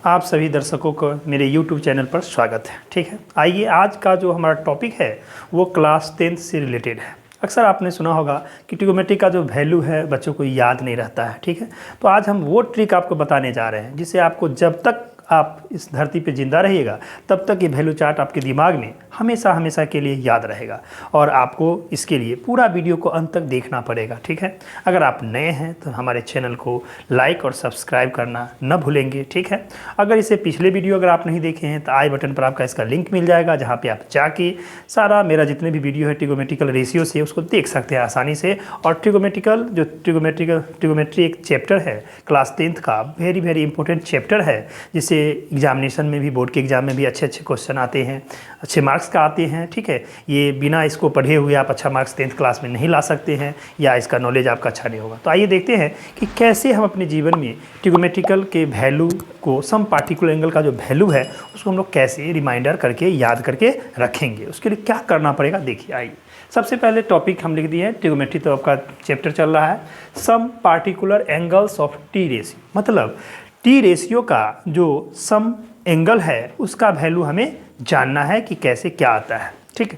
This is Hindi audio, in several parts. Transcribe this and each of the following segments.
आप सभी दर्शकों को मेरे YouTube चैनल पर स्वागत है। ठीक है, आइए आज का जो हमारा टॉपिक है वो क्लास 10 से रिलेटेड है। अक्सर आपने सुना होगा कि ट्रिग्नोमेट्री का जो वैल्यू है बच्चों को याद नहीं रहता है। ठीक है, तो आज हम वो ट्रिक आपको बताने जा रहे हैं जिससे आपको जब तक आप इस धरती पे ज़िंदा रहिएगा तब तक ये वैल्यू चार्ट आपके दिमाग में हमेशा हमेशा के लिए याद रहेगा और आपको इसके लिए पूरा वीडियो को अंत तक देखना पड़ेगा। ठीक है, अगर आप नए हैं तो हमारे चैनल को लाइक और सब्सक्राइब करना न भूलेंगे। ठीक है, अगर इसे पिछले वीडियो अगर आप नहीं देखे हैं तो आई बटन पर आपका इसका लिंक मिल जाएगा, जहाँ पर आप जाके सारा मेरा जितने भी वीडियो है ट्रिग्नोमेट्रिकल रेशियो से उसको देख सकते हैं आसानी से। और ट्रिग्नोमेट्री एक चैप्टर है क्लास 10th का, वेरी इंपॉर्टेंट चैप्टर है, जिसे एग्जामिनेशन में भी, बोर्ड के एग्जाम में भी अच्छे क्वेश्चन आते हैं, अच्छे मार्क्स का आते हैं। ठीक है, ये बिना इसको पढ़े हुए आप अच्छा मार्क्स 10th क्लास में नहीं ला सकते हैं या इसका नॉलेज आपका अच्छा नहीं होगा। तो आइए देखते हैं कि कैसे हम अपने जीवन में ट्रिग्नोमेट्रिकल के वैल्यू को, सम पार्टिकुलर एंगल का जो वैल्यू है उसको हम लोग कैसे रिमाइंडर करके याद करके रखेंगे। उसके लिए क्या करना पड़ेगा, देखिए। आइए सबसे पहले टॉपिक हम लिख दिए हैं ट्रिग्नोमेट्री, तो आपका चैप्टर चल रहा है some particular angles of T ratio. मतलब टी रेशियो का जो सम एंगल है उसका वैल्यू हमें जानना है कि कैसे क्या आता है। ठीक है,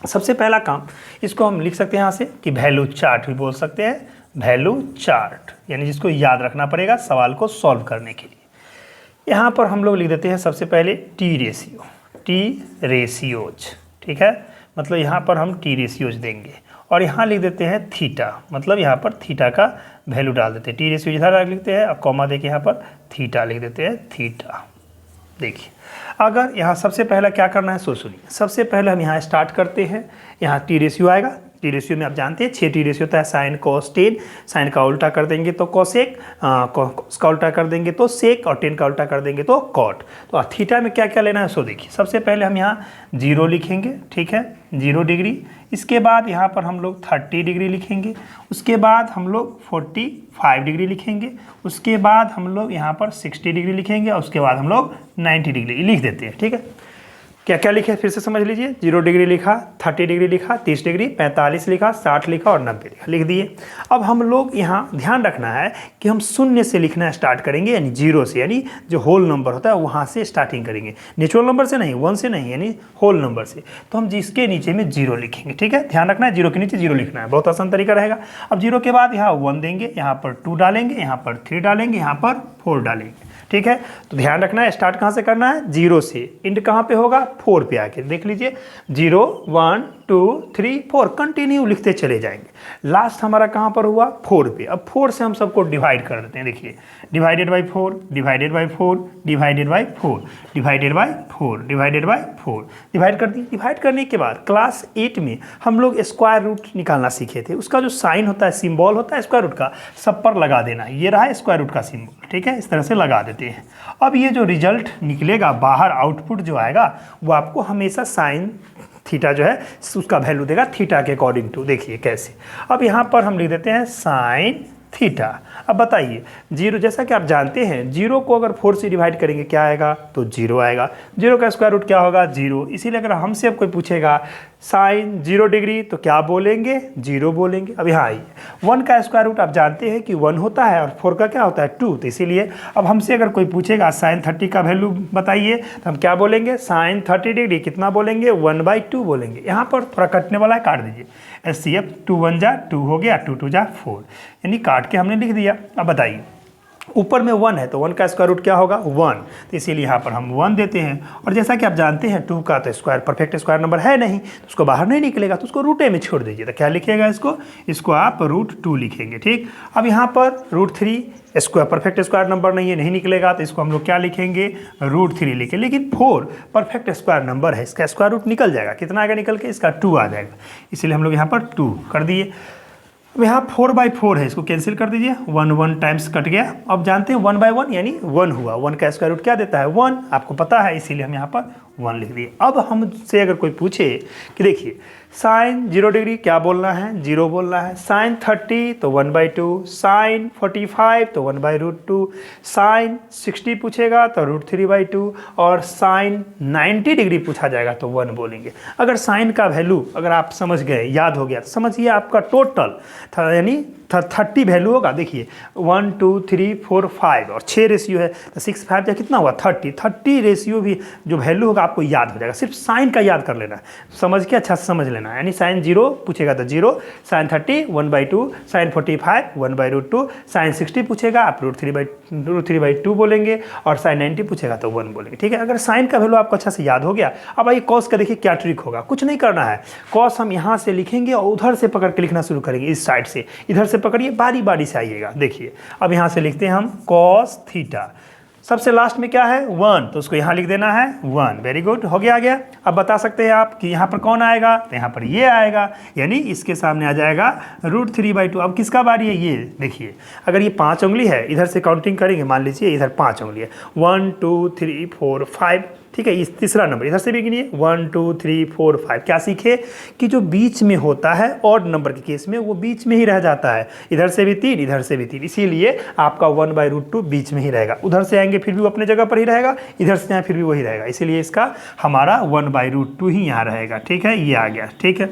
सबसे पहला काम इसको हम लिख सकते हैं यहाँ से कि वैल्यू चार्ट भी बोल सकते हैं, वैल्यू चार्ट, यानी जिसको याद रखना पड़ेगा सवाल को सॉल्व करने के लिए। यहाँ पर हम लोग लिख देते हैं सबसे पहले टी रेशियो, टी रेशियोज। ठीक है, मतलब यहाँ पर हम टी रेशियोज देंगे और यहाँ लिख देते हैं थीटा, मतलब यहाँ पर थीटा का वैल्यू डाल देते हैं। टी रेशियो इधर लिखते हैं और कॉमा देके यहाँ पर थीटा लिख देते हैं, थीटा। देखिए, अगर यहाँ सबसे पहला क्या करना है सो सुनिए। सबसे पहले हम यहाँ स्टार्ट करते हैं, यहाँ टी रेशियो आएगा। टी रेशियो में आप जानते हैं 6 टी रेशियो होता है, साइन कॉस टेन, साइन का उल्टा कर देंगे तो कॉसेक, कॉस का उल्टा कर देंगे तो सेक और टेन का उल्टा कर देंगे तो कॉट। तो थीटा में क्या क्या लेना है सो देखिए। सबसे पहले हम यहाँ 0 लिखेंगे, ठीक है, 0 डिग्री। इसके बाद यहाँ पर हम लोग 30 डिग्री लिखेंगे, उसके बाद हम लोग 45 डिग्री लिखेंगे, उसके बाद हम लोग यहाँ पर 60 डिग्री लिखेंगे और उसके बाद हम लोग 90 डिग्री लिख देते हैं। ठीक है, क्या क्या लिखे फिर से समझ लीजिए। 0 डिग्री लिखा, 30 डिग्री लिखा, 30 डिग्री, 45 लिखा, 60 लिखा और 90 लिखा, लिख दिए। अब हम लोग यहाँ ध्यान रखना है कि हम शून्य से लिखना स्टार्ट करेंगे, यानी 0 से, यानी जो होल नंबर होता है वहाँ से स्टार्टिंग करेंगे, नेचुरल नंबर से नहीं, 1 से नहीं, यानी होल नंबर से। तो हम जिसके नीचे में 0 लिखेंगे। ठीक है, ध्यान रखना है 0 के नीचे 0 लिखना है, बहुत आसान तरीका रहेगा। अब 0 के बाद यहाँ 1 देंगे, यहाँ पर 2 डालेंगे, यहाँ पर 3 डालेंगे, यहाँ पर 4 डालेंगे। ठीक है, तो ध्यान रखना है स्टार्ट कहाँ से करना है, 0 से। एंड कहाँ पे होगा, 4 पे आके देख लीजिए, 0 1 2 3 4 कंटिन्यू लिखते चले जाएंगे। लास्ट हमारा कहाँ पर हुआ, 4 पे। अब 4 से हम सबको डिवाइड कर देते हैं। देखिए, divided by 4, divided by 4, divided by 4, divided by 4, divided by 4, divide कर दी। डिवाइड करने के बाद क्लास 8 में हम लोग स्क्वायर रूट निकालना सीखे थे। उसका जो साइन होता है, सिंबल होता है स्क्वायर रूट का, सब पर लगा देना। ये रहा स्क्वायर रूट का सिंबल। ठीक है, इस तरह से लगा देते हैं। अब ये जो रिजल्ट निकलेगा बाहर, आउटपुट जो आएगा वो आपको हमेशा साइन थीटा जो है उसका वैल्यू देगा थीटा के अकॉर्डिंग टू। देखिए कैसे, अब यहाँ पर हम लिख देते हैं साइन थीटा। अब बताइए 0, जैसा कि आप जानते हैं 0 को अगर 4 से डिवाइड करेंगे क्या आएगा, तो 0 आएगा। 0 का स्क्वायर रूट क्या होगा, 0। इसीलिए अगर हमसे अब कोई पूछेगा साइन 0 डिग्री तो क्या बोलेंगे, 0 बोलेंगे। अब यहाँ आइए, 1 का स्क्वायर रूट आप जानते हैं कि 1 होता है और 4 का क्या होता है, 2। तो इसीलिए अब हमसे अगर कोई पूछेगा साइन 30 का वैल्यू बताइए तो हम क्या बोलेंगे, साइन 30 डिग्री कितना बोलेंगे, 1/2 बोलेंगे। यहाँ पर थोड़ा कटने वाला है, काट दीजिए। SCF 2 1 जा 2 हो गया, 2 2 जा 4, यानी काट के हमने लिख दिया। अब बताइए ऊपर में 1 है तो 1 का स्क्वायर रूट क्या होगा, 1। तो इसीलिए यहाँ पर हम 1 देते हैं। और जैसा कि आप जानते हैं 2 का तो स्क्वायर परफेक्ट स्क्वायर नंबर है नहीं, तो उसको बाहर नहीं निकलेगा, तो उसको रूटे में छोड़ दीजिए। तो क्या लिखिएगा, इसको आप √2 लिखेंगे। ठीक, अब यहाँ पर √3 स्क्वायर परफेक्ट स्क्वायर नंबर नहीं है, नहीं निकलेगा, तो इसको हम लोग क्या लिखेंगे, √3 लिखें। लेकिन 4 परफेक्ट स्क्वायर नंबर है, इसका स्क्वायर रूट निकल जाएगा। कितना आएगा निकल के, इसका 2 आ जाएगा, इसीलिए हम लोग यहाँ पर 2 कर दिए। अब यहाँ 4/4 है, इसको कैंसिल कर दीजिए, 1 1 टाइम्स कट गया। अब जानते हैं 1/1 यानी 1 हुआ। 1 का स्क्वायर रूट क्या देता है, 1, आपको पता है, इसीलिए हम यहाँ पर 1 लिख दिए। अब हमसे अगर कोई पूछे कि देखिए साइन 0 डिग्री क्या बोलना है, 0 बोलना है, साइन 30 तो 1/2, साइन 45 तो 1/√2, साइन 60 पूछेगा तो √3/2 और साइन 90 डिग्री पूछा जाएगा तो 1 बोलेंगे। अगर साइन का वैल्यू अगर आप समझ गए, याद हो गया, तो समझिए आपका टोटल यानी 30 वैल्यू होगा। देखिए 1 2 3 4 5 और 6 रेशियो है तो 6 5 या कितना हुआ 30 रेशियो भी जो वैल्यू होगा आपको याद हो जाएगा। सिर्फ साइन का याद कर लेना है, समझ के अच्छा से समझ लेना है। यानी साइन 0 पूछेगा तो 0, साइन 30 1/2, साइन 45 1/√2, साइन 60 पूछेगा आप √3/2 बोलेंगे और साइन 90 पूछेगा तो 1 बोलेंगे। ठीक है, अगर साइन का वैल्यू आपको अच्छा से याद हो गया। अब आइए कॉस का देखिए क्या ट्रिक होगा। कुछ नहीं करना है, कॉस हम यहाँ से लिखेंगे और उधर से पकड़ के लिखना शुरू करेंगे, इस साइड से इधर से पकड़िए, बारी बारी से आइएगा। देखिए अब यहाँ से लिखते हैं हम कॉस थीटा, सबसे लास्ट में क्या है 1 तो उसको यहाँ लिख देना है 1। वेरी गुड, हो गया। अब बता सकते हैं आप कि यहाँ पर कौन आएगा, तो यहाँ पर ये आएगा, यानी इसके सामने आ जाएगा √3/2। अब किसका बारी है, ये देखिए अगर ये 5 उंगली है, इधर से काउंटिंग करेंगे, मान लीजिए इधर 5 उंगली है, 1 2 3 4 5, ठीक है। इस तीसरा नंबर इधर से भी गिनिए 1 2 3 4 5। क्या सीखे कि जो बीच में होता है ऑड नंबर के केस में वो बीच में ही रह जाता है, इधर से भी 3 इधर से भी 3, इसीलिए आपका 1/√2 बीच में ही रहेगा। उधर से आएंगे फिर भी वो अपने जगह पर ही रहेगा, इधर से आए फिर भी वही रहेगा, इसीलिए इसका हमारा 1/√2 ही यहाँ रहेगा। ठीक है, ये आ गया। ठीक है,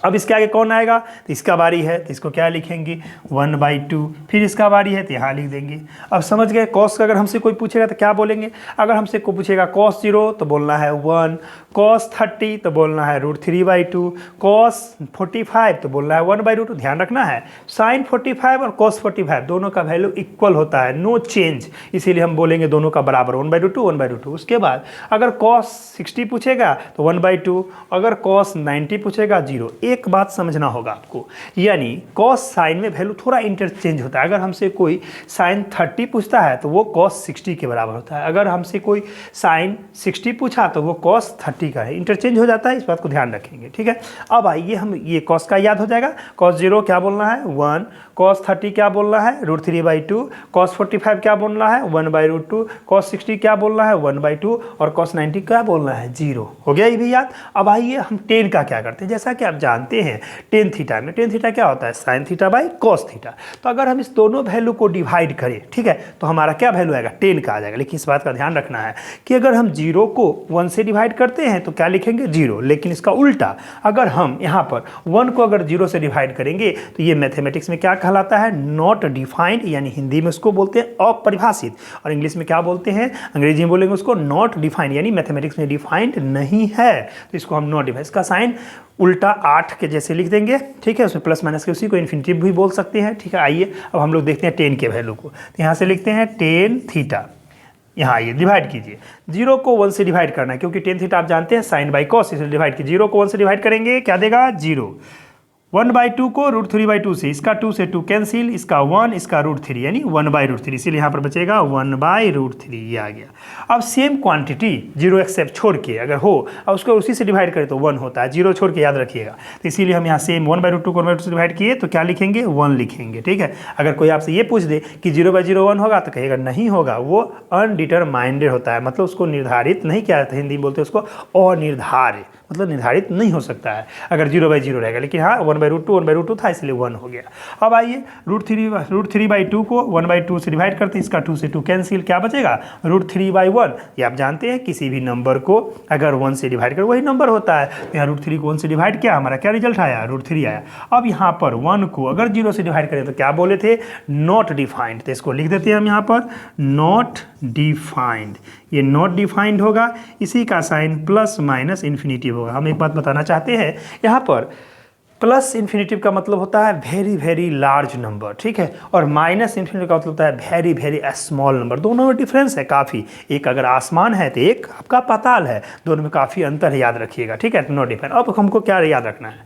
अब इसके आगे कौन आएगा, तो इसका बारी है तो इसको क्या लिखेंगे 1/2, फिर इसका बारी है तो यहाँ लिख देंगे। अब समझ गए, कॉस का अगर हमसे कोई पूछेगा तो क्या बोलेंगे, अगर हमसे कोई पूछेगा cos 0 तो बोलना है 1, cos 30 तो बोलना है √3/2, cos 45 तो बोलना है 1/√2। ध्यान रखना है sin 45 और cos 45 दोनों का वैल्यू इक्वल होता है, नो चेंज, इसीलिए हम बोलेंगे दोनों का बराबर 1/2 1/2। उसके बाद अगर cos 60 पूछेगा तो 1/2, अगर cos 90 पूछेगा 0। एक बात समझना होगा आपको, यानी cos साइन में वैल्यू थोड़ा इंटरचेंज होता है। अगर हमसे कोई sin 30 पूछता है तो वो cos 60 के बराबर होता है, अगर हमसे कोई sin 60 पूछा तो वो cos 30 का है, इंटरचेंज हो जाता है, इस बात को ध्यान रखेंगे। ठीक है, अब आइए हम ये cos का याद हो जाएगा, cos 0 क्या बोलना है 1, cos 30 क्या बोलना है √3/2, cos 45 क्या बोलना है 1/√2, cos 60 क्या बोलना है 1/2 और cos 90 क्या बोलना है 0। हो गया ये भी याद। अब आइए हम tan का क्या करते हैं, जैसा कि आप जानते हैं tan थीटा में tan थीटा क्या होता है sin θ/cos थीटा। तो अगर हम इस दोनों वैल्यू को डिवाइड करें, ठीक है, तो हमारा क्या वैल्यू आएगा tan का आ जाएगा। लेकिन इस बात का ध्यान रखना है कि अगर हम 0 को 1 से डिवाइड करते हैं तो क्या लिखेंगे 0, लेकिन इसका उल्टा अगर हम यहाँ पर 1 को अगर 0 से डिवाइड करेंगे तो ये मैथमेटिक्स में क्या कहलाता है नॉट डिफाइंड, यानी हिंदी में उसको बोलते हैं अपरिभाषित, और इंग्लिश में क्या बोलते हैं, अंग्रेजी में बोलेंगे उसको नॉट डिफाइंड, यानी मैथमेटिक्स में डिफाइंड नहीं है, तो इसको हम नॉट डिफाइंड, इसका साइन उल्टा 8 के जैसे लिख देंगे। ठीक है, उसमें प्लस माइनस के उसी को इन्फिनिटिव भी बोल सकते हैं। ठीक है, आइए अब हम लोग देखते हैं tan के वैल्यू को, तो यहाँ से लिखते हैं tan थीटा, यहाँ आइए डिवाइड कीजिए, 0 को 1 से डिवाइड करना है क्योंकि tan थीटा आप जानते हैं sin/cos, इसलिए डिवाइड कीजिए, 0 को 1 से डिवाइड करेंगे क्या देगा 0, 1/2 को √3/2 से, इसका 2 से 2 कैंसिल, इसका 1, इसका √3 यानी 1/√3, इसीलिए यहाँ पर बचेगा 1/√3, ये आ गया। अब सेम क्वांटिटी 0 एक्सेप्ट छोड़ के अगर हो और उसको उसी से डिवाइड करें तो 1 होता है, 0 छोड़ के याद रखिएगा, तो इसीलिए हम यहाँ सेम 1/√2 को 1/2 से डिवाइड किए तो क्या लिखेंगे 1 लिखेंगे। ठीक है, अगर कोई आपसे ये पूछ दे कि 0/0 1 होगा तो कहेगा नहीं होगा, वो अनडिटरमाइंडेड होता है, मतलब उसको निर्धारित नहीं किया जाता, हिंदी में बोलते हैं उसको अनिर्धार्य, मतलब निर्धारित नहीं हो सकता है अगर 0/0 रहेगा। लेकिन हाँ 1/√2 था इसलिए 1 हो गया। अब आइए √3/2 को 1/2 से डिवाइड करते हैं, इसका 2 से 2 कैंसिल, क्या बचेगा √3/1। ये आप जानते हैं किसी भी नंबर को अगर 1 से डिवाइड कर वही नंबर होता है, तो यहाँ √3 को 1 से डिवाइड किया, हमारा क्या रिजल्ट आया √3 आया। अब यहाँ पर 1 को अगर 0 से डिवाइड करें तो क्या बोले थे नॉट डिफाइंड, तो इसको लिख देते हैं हम यहाँ पर नॉट डिफाइंड, ये नॉट डिफाइंड होगा, इसी का साइन प्लस माइनस इन्फिनिटिव होगा। हम एक बात बताना चाहते हैं यहाँ पर प्लस इन्फिनिटिव का मतलब होता है वेरी वेरी लार्ज नंबर, ठीक है, और माइनस इन्फिनिटिव का मतलब होता है वेरी वेरी स्मॉल नंबर। दोनों में डिफरेंस है काफ़ी, एक अगर आसमान है तो एक आपका पाताल है, दोनों में काफ़ी अंतर है, याद रखिएगा। ठीक है, नॉट डिफाइंड। अब हमको क्या याद रखना है,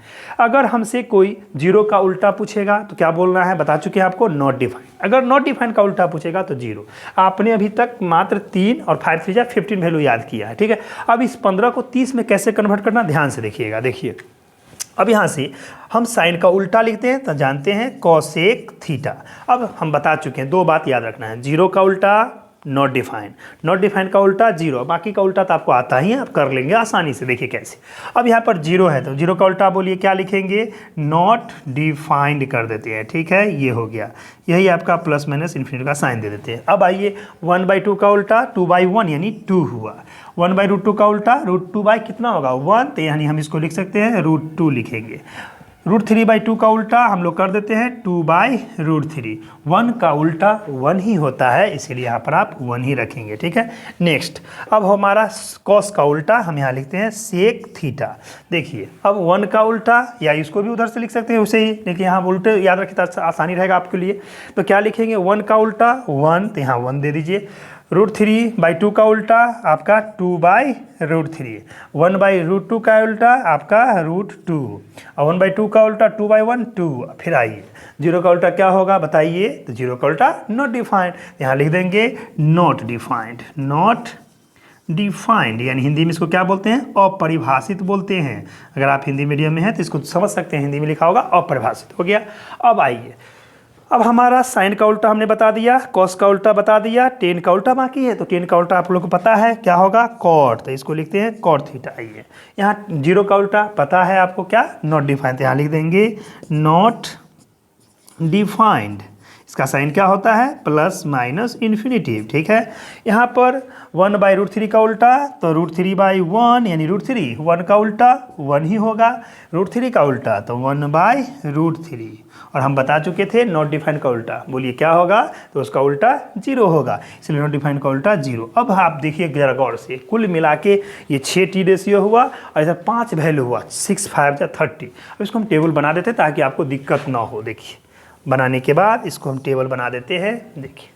अगर हमसे कोई 0 का उल्टा पूछेगा तो क्या बोलना है, बता चुके हैं आपको नॉट डिफाइंड। अगर नॉट डिफाइंड का उल्टा पूछेगा तो 0। आपने अभी तक मात्र 3 और 5 3 15 वैल्यू याद किया है। ठीक है, अब इस 15 को 30 में कैसे कन्वर्ट करना ध्यान से देखिएगा। देखिए अब यहाँ से हम साइन का उल्टा लिखते हैं तो जानते हैं कोसेक थीटा। अब हम बता चुके हैं, 2 बात याद रखना है, 0 का उल्टा नॉट डिफाइंड। नॉट डिफाइंड का उल्टा जीरो, बाकी का उल्टा तो आपको आता ही है, आप कर लेंगे आसानी से। देखिए कैसे, अब यहाँ पर जीरो है तो जीरो का उल्टा बोलिए क्या लिखेंगे, नॉट डिफाइंड कर देते हैं, ठीक है, ये हो गया। यही आपका प्लस माइनस इन्फिनिटी का साइन दे देते हैं। अब आइए 1/2 का उल्टा 2/1 यानी 2 हुआ। 1/√2 का उल्टा √2 बाई कितना होगा 1, तो यानी हम इसको लिख सकते हैं √2 लिखेंगे। √3/2 का उल्टा हम लोग कर देते हैं 2/√3। 1 का उल्टा 1 ही होता है, इसीलिए यहाँ पर आप 1 ही रखेंगे, ठीक है। नेक्स्ट, अब हमारा कॉस का उल्टा हम यहाँ लिखते हैं सेक थीटा। देखिए अब 1 का उल्टा, या इसको भी उधर से लिख सकते हैं उसे ही, लेकिन यहाँ उल्टे याद रखिए तो आसानी रहेगा आपके लिए। तो क्या लिखेंगे, 1 का उल्टा 1, तो यहाँ 1 दे दीजिए। √3/2 का उल्टा आपका 2/√3। 1/√2 का उल्टा आपका √2, और 1/2 का उल्टा 2/1 2। फिर आइए जीरो का उल्टा क्या होगा बताइए, तो जीरो का उल्टा नॉट डिफाइंड, यहाँ लिख देंगे नॉट डिफाइंड। नॉट डिफाइंड यानी हिंदी में इसको क्या बोलते हैं, अपरिभाषित बोलते हैं। अगर आप हिंदी मीडियम में हैं तो इसको समझ सकते हैं, हिंदी में लिखा होगा अपरिभाषित, हो गया। अब आइए, अब हमारा साइन का उल्टा हमने बता दिया, कॉस का उल्टा बता दिया, टेन का उल्टा बाकी है। तो टेन का उल्टा आप लोग को पता है क्या होगा, कॉट, तो इसको लिखते हैं कॉट थीटा। आइए यहाँ जीरो का उल्टा पता है आपको क्या, नॉट डिफाइंड, यहाँ लिख देंगे नॉट डिफाइंड। इसका साइन क्या होता है, प्लस माइनस इन्फिनिटिव, ठीक है। यहाँ पर 1/√3 का उल्टा तो √3/1 यानी √3। 1 का उल्टा 1 ही होगा, √3 का उल्टा तो 1/√3। और हम बता चुके थे नॉट डिफाइंड का उल्टा, बोलिए क्या होगा, तो उसका उल्टा जीरो होगा, इसलिए नॉट डिफाइंड का उल्टा जीरो। अब आप देखिए जरा गौर से, कुल मिला के ये 6 टी रेशियो हुआ और इधर 5 वैल्यू हुआ, 6 5 30। अब इसको हम टेबल बना देते ताकि आपको दिक्कत ना हो। देखिए बनाने के बाद इसको हम टेबल बना देते हैं। देखिए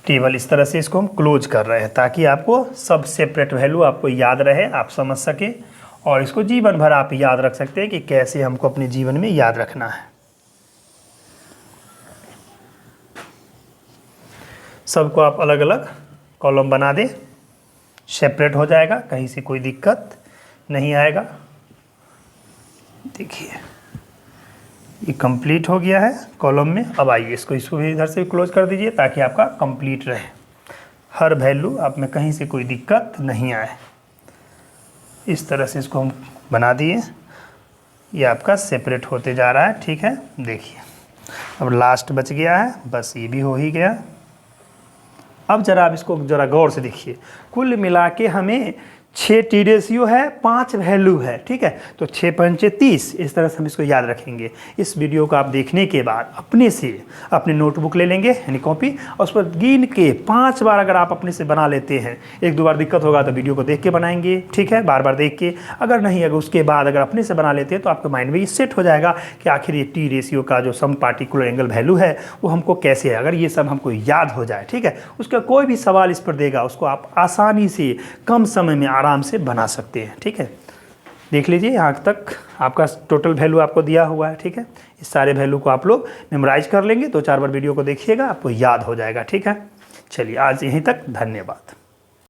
टेबल इस तरह से इसको हम क्लोज कर रहे हैं ताकि आपको सब सेपरेट वैल्यू आपको याद रहे, आप समझ सके, और इसको जीवन भर आप याद रख सकते हैं कि कैसे हमको अपने जीवन में याद रखना है। सबको आप अलग अलग कॉलम बना दें, सेपरेट हो जाएगा, कहीं से कोई दिक्कत नहीं आएगा। देखिए ये कंप्लीट हो गया है कॉलम में। अब आइए इसको भी इधर से क्लोज कर दीजिए ताकि आपका कंप्लीट रहे, हर वैल्यू आप में कहीं से कोई दिक्कत नहीं आए। इस तरह से इसको हम बना दिए, ये आपका सेपरेट होते जा रहा है, ठीक है। देखिए अब लास्ट बच गया है, बस ये भी हो ही गया। अब जरा आप इसको जरा गौर से देखिए, कुल मिला के हमें 6 टी रेशियो है, 5 वैल्यू है, ठीक है। तो 6 पंचे 30, इस तरह से हम इसको याद रखेंगे। इस वीडियो को आप देखने के बाद अपने से अपने नोटबुक ले लेंगे यानी कॉपी, और उस पर गिन के 5 बार अगर आप अपने से बना लेते हैं, 1-2 बार दिक्कत होगा तो वीडियो को देख के बनाएंगे, ठीक है, बार बार देख के। अगर नहीं, अगर उसके बाद अगर अपने से बना लेते हैं तो आपके माइंड में ये सेट हो जाएगा कि आखिर ये टी रेशियो का जो सम पार्टिकुलर एंगल वैल्यू है वो हमको कैसे है। अगर ये सब हमको याद हो जाए, ठीक है, उसका कोई भी सवाल इस पर देगा, उसको आप आसानी से कम समय में आराम से बना सकते हैं, ठीक है। देख लीजिए यहाँ तक आपका टोटल वैल्यू आपको दिया हुआ है, ठीक है। इस सारे वैल्यू को आप लोग मेमोराइज कर लेंगे, 2-4 बार वीडियो को देखिएगा, आपको याद हो जाएगा, ठीक है। चलिए आज यहीं तक, धन्यवाद।